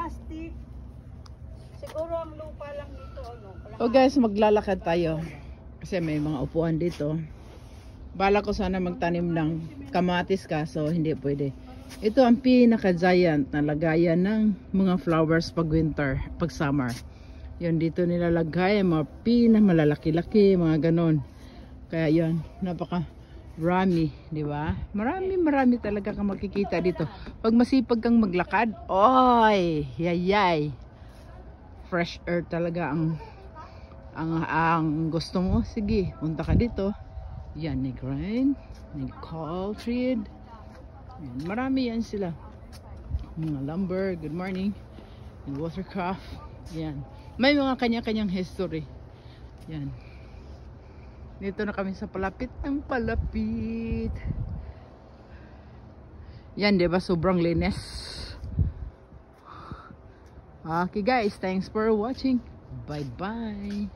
plastic. Siguro ang lupa lang dito, ano. O guys, maglalakad tayo. Kasi may mga upuan dito. Bala ko sana magtanim ng kamatis kaso hindi pwede. Ito ang pinaka-giant na lagayan ng mga flowers pag winter, pag summer. Yun, dito nilalagay mga pinamalalaki-laki, mga ganon. Kaya yun, napaka rami, di ba? Marami talaga kang makikita dito. Pag masipag kang maglakad, oy, yayay. Fresh air talaga ang gusto mo. Sige, punta ka dito. Yan, Negrin, Coltrane. Marami yan sila. Mga lumber, good morning. And watercraft. Yan. May mga kanya-kanyang history. Yan. Dito na kami sa palapit ng palapit. Yan, diba? Sobrang linis. Okay guys, thanks for watching. Bye-bye.